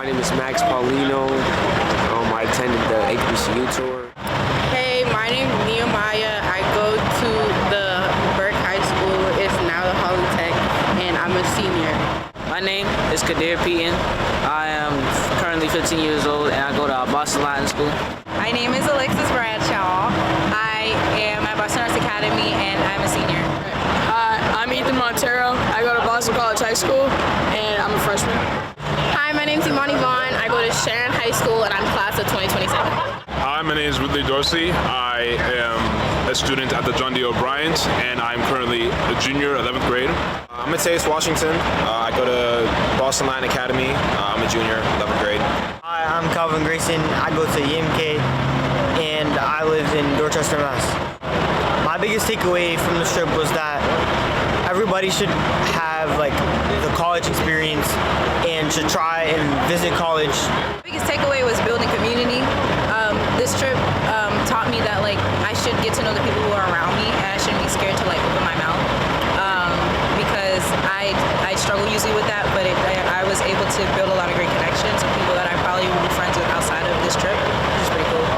My name is Max Paulino. I attended the HBCU tour. Hey, my name is Nehemiah. I go to the Burke High School. It's now the Holland Tech, and I'm a senior. My name is Kadir Peaton. I am currently 15 years old, and I go to Boston Latin School. My name is Alexis Bradshaw. I am at Boston Arts Academy, and I'm a senior. Hi, I'm Ethan Montero. I go to Boston College High School, and I'm a freshman. Hi, my name's Imani Vaughn. I go to Sharon High School, and I'm class of 2027. Hi, my name is Woodley Dorsey. I am a student at the John D. O'Brien's, and I'm currently a junior, 11th grade. I'm Mateus Washington. I go to Boston Latin Academy. I'm a junior, 11th grade. Hi, I'm Calvin Grayson. I go to EMK, and I live in Dorchester, Mass. My biggest takeaway from this trip was that everybody should have the college experience and should try and visit college. The biggest takeaway was building community. This trip taught me that I should get to know the people who are around me, and I shouldn't be scared to open my mouth because I struggle usually with that. But I was able to build a lot of great connections with people that I probably would be friends with outside of this trip, which is pretty cool.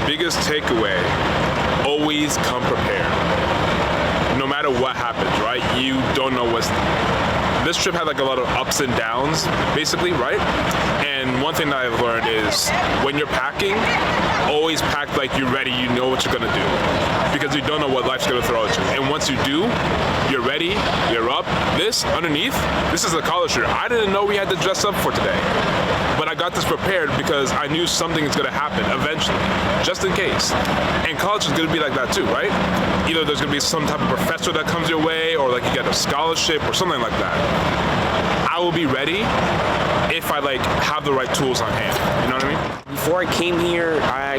Biggest takeaway: always come prepared. No matter what happens, right? You don't know what's. This trip had a lot of ups and downs, basically, right? And one thing that I've learned is when you're packing, always pack like you're ready, you know what you're gonna do. Because you don't know what life's gonna throw at you. And once you do, you're ready, you're up. This, underneath, this is a college shirt. I didn't know we had to dress up for today. But I got this prepared because I knew something is gonna happen eventually, just in case. And college is gonna be like that too, right? Either there's gonna be some type of professor that comes your way, or you get a scholarship or something like that. I will be ready if I have the right tools on hand. You know what I mean? Before I came here, I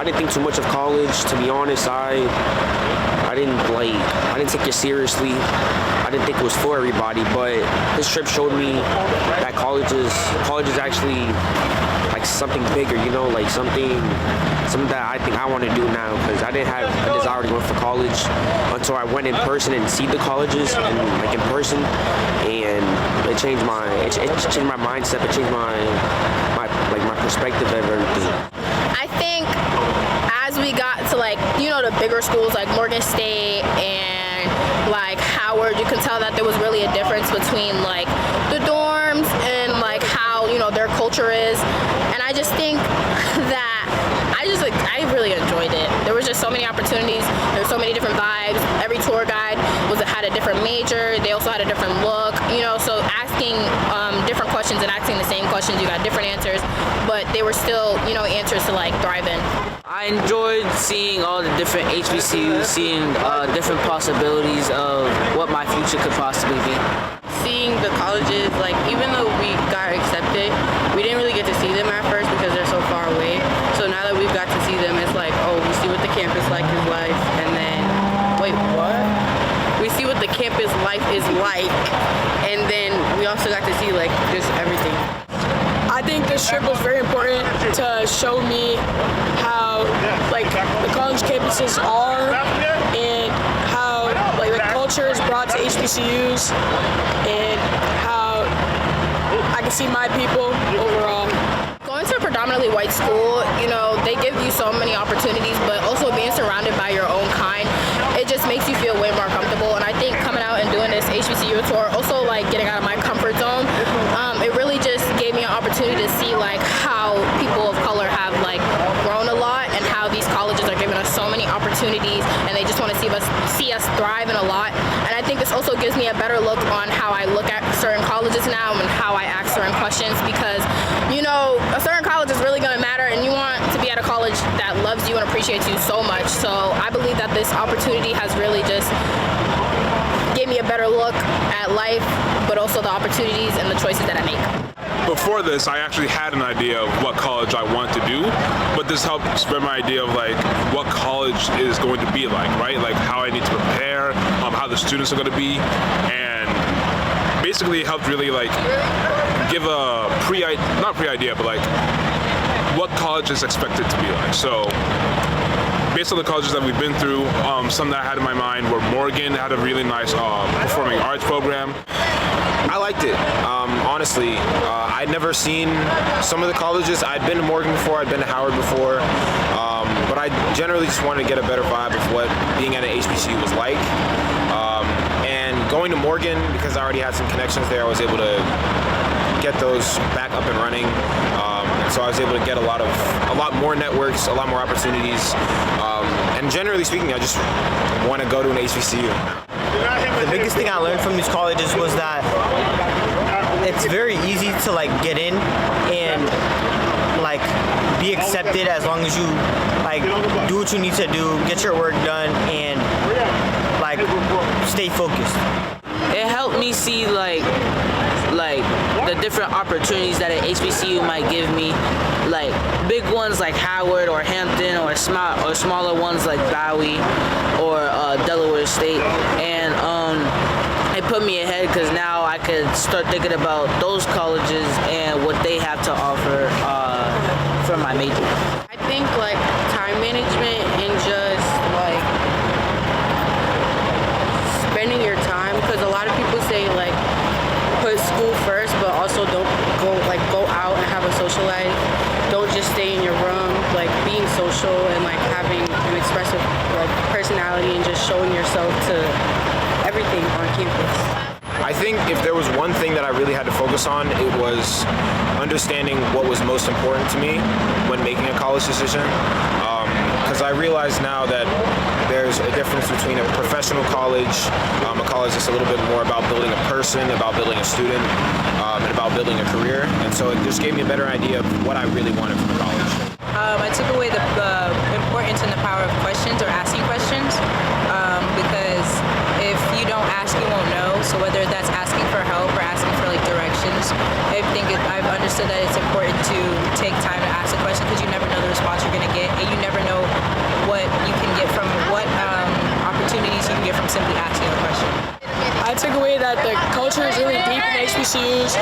didn't think too much of college. To be honest, I didn't take it seriously. I didn't think it was for everybody. But this trip showed me that college is actually something bigger. Something that I think I want to do now, because I didn't have a desire to go for college until I went in person and see the colleges and in person, and it changed my mindset. It changed my perspective of everything. I think as we got to the bigger schools like Morgan State and Howard, you can tell that there was really a difference between the dorms and how their culture is, and I just think that I really enjoyed it. There was just so many opportunities. There were so many different vibes. Every tour guide had a different major. They also had a different look. So asking different questions and asking the same questions, you got different answers, but they were still answers to thrive in. I enjoyed seeing all the different HBCUs, seeing different possibilities of what my future could possibly be. Seeing the colleges, even though we got accepted, we didn't really get to see them at first because they're so far away. So now that we've got to see them, it's we see what the campus is like, and then, wait, what? We see what the campus life is like, and then we also got to see just everything. I think this trip was very important to show me how the college campuses are, and how the culture is brought to HBCUs, and how I can see my people overall. Going to a predominantly white school, they give you so many opportunities, but also being surrounded by your own kind, it just makes you feel way more comfortable. And I think coming out and doing this HBCU tour, also getting out of my comfort zone, it really just gave me an opportunity to see how people of color have grown a lot, and how these colleges are giving us so many opportunities, and they just want to see us thrive in a lot. And I think this also gives me a better look on how I look at certain colleges now and how I ask certain questions, because a certain college is really going to matter, and you want to be at a college that loves you and appreciates you so much. So I believe that this opportunity has really just gave me a better look at life, but also the opportunities and the choices that I make. Before this, I actually had an idea of what college I want to do, but this helped spread my idea of what college is going to be like, right? How I need to prepare, how the students are going to be, and basically it helped really give a not pre-idea, but what college is expected to be like. So based on the colleges that we've been through, some that I had in my mind were Morgan had a really nice performing arts program. I liked it. honestly. I'd never seen some of the colleges. I'd been to Morgan before, I'd been to Howard before, but I generally just wanted to get a better vibe of what being at an HBCU was like. And going to Morgan, because I already had some connections there, I was able to get those back up and running. And so I was able to get a lot more networks, a lot more opportunities. And generally speaking, I just want to go to an HBCU. The biggest thing I learned from these colleges was that it's very easy to like get in and like be accepted as long as you like do what you need to do, get your work done, and like stay focused. It helped me see like the different opportunities that an HBCU might give me, like big ones like Howard or Hampton, or smaller ones like Bowie or Delaware State, and it put me ahead because now I could start thinking about those colleges and what they have to offer for my major. I think like time management and just like spending your time, because a lot of people say like put school first, but also don't go out and have a social life. Don't just stay in your room. Like being social and like having an expressive like personality and just showing yourself to everything on campus. I think if there was one thing that I really had to focus on, it was understanding what was most important to me when making a college decision. Because I realize now that there's a difference between a professional college, a college that's a little bit more about building a person, about building a student, and about building a career. And so it just gave me a better idea of what I really wanted from college. I took away the importance and the power of questions or asking questions, because if you don't ask, you won't know. So whether that's asking for help or asking for like directions, I've understood that it's important to take time to ask a question, because you never know the response you're going to get, and you never know what you can get from what opportunities you can get from simply asking a question. I took away that the culture is really deep in HBCUs,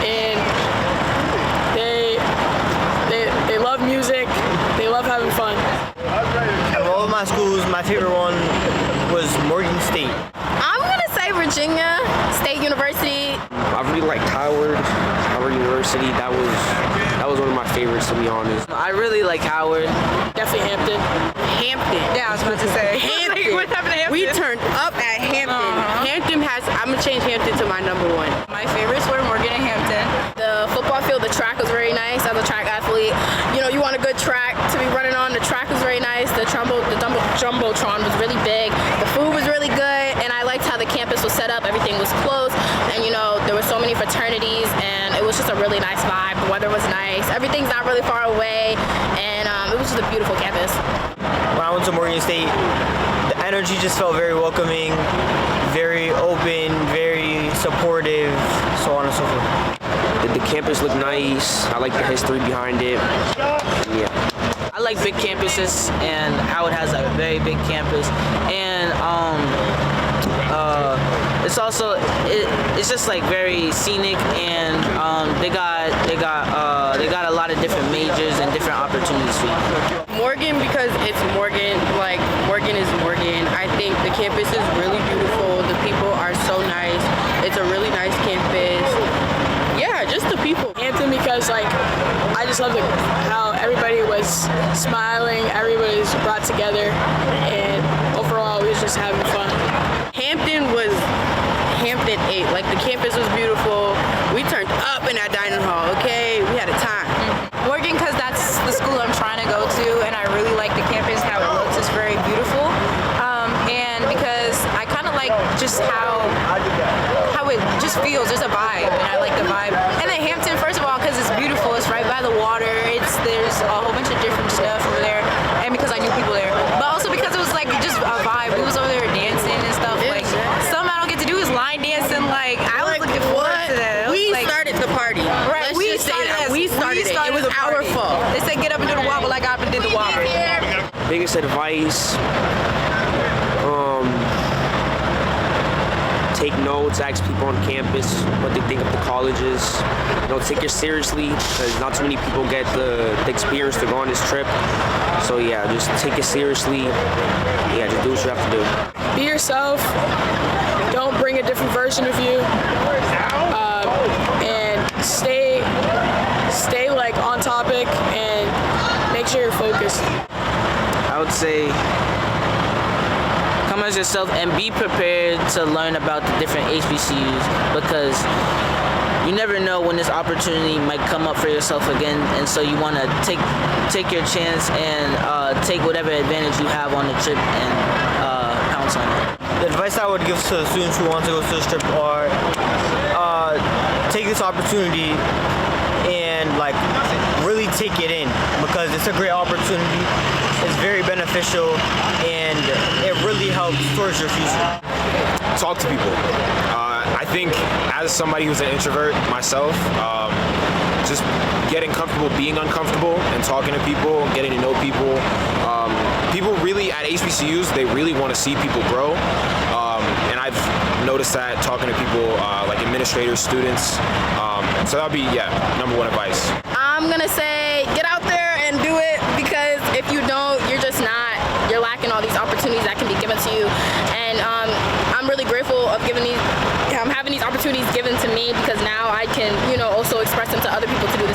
and they love music, they love having fun. Of all of my schools, my favorite one was Morgan State. I'm gonna say Virginia State University. I really liked Howard University. That was one of my favorites, to be honest. I really like Howard. Definitely Hampton. Yeah, I was about to say. Hampton. What happened to Hampton? We turned up at Hampton. Hampton I'm gonna change Hampton to my number one. My favorites were Morgan and Hampton. The football field, the track was very nice. As a track athlete, you want a good track to be running on. The track was very nice. The jumbotron was really big. The food was really good, and I liked how the campus was set up. Everything was close, and there were so many fraternities, and it was just a really nice vibe. The weather was nice. Everything's not really far away, and it was just a beautiful campus. When I went to Morgan State, the energy just felt very welcoming, very open, very supportive, so on and so forth. The campus looked nice. I like the history behind it. Yeah. I like big campuses, and Howard has a very big campus, and it's also it's just like very scenic, and they got a lot of different majors and different opportunities for you. Morgan, because it's Morgan, like Morgan is Morgan. I think the campus is really beautiful. The people are so nice. It's a really nice campus. Yeah, just the people. Hampton, because like I just love how everybody was smiling, everybody was brought together, and overall we was just having fun. Hampton 8. Like the campus was beautiful. We turned up in that dining hall. Okay, we had a time. Morgan, because that's the school I'm trying to go to, and I really like the campus, how it looks. It's very beautiful, and because I kind of like just how it just feels. There's a vibe, and I like the vibe. And then Hampton, first of all, because it's beautiful. It's right by the water. There's a whole bunch of different stuff over there, and because I knew people there, but also because it was like just a vibe. We was over there dancing and stuff. Like something I don't get to do is line dancing. Like I was looking forward to that. We started the party. Right, Let's just say that. We started it. It was the our party. fault. They said get up and do the wobble, like I up and did the wobble. Biggest advice, take notes, ask people on campus what they think of the colleges. Take it seriously, because not too many people get the experience to go on this trip. So yeah, just take it seriously. Yeah, just do what you have to do. Be yourself. Don't bring a different version of you. And stay like on topic and make sure you're focused. I would say come as yourself and be prepared to learn about the different HBCUs, because you never know when this opportunity might come up for yourself again, and so you want to take your chance and take whatever advantage you have on the trip and pounce on it. The advice I would give to the students who want to go to this trip are take this opportunity and like really take it in, because it's a great opportunity. It's very beneficial and it really helps towards your future. Talk to people. I think as somebody who's an introvert myself, just getting comfortable being uncomfortable and talking to people, getting to know people. People really at HBCUs, they really want to see people grow. And I've noticed that talking to people like administrators, students. So that'll be, number one advice. I'm gonna say get out there and do it, because if you don't, you're lacking all these opportunities that can be given to you. And I'm really grateful of having these opportunities given to me, because now I can, also express them to other people to do the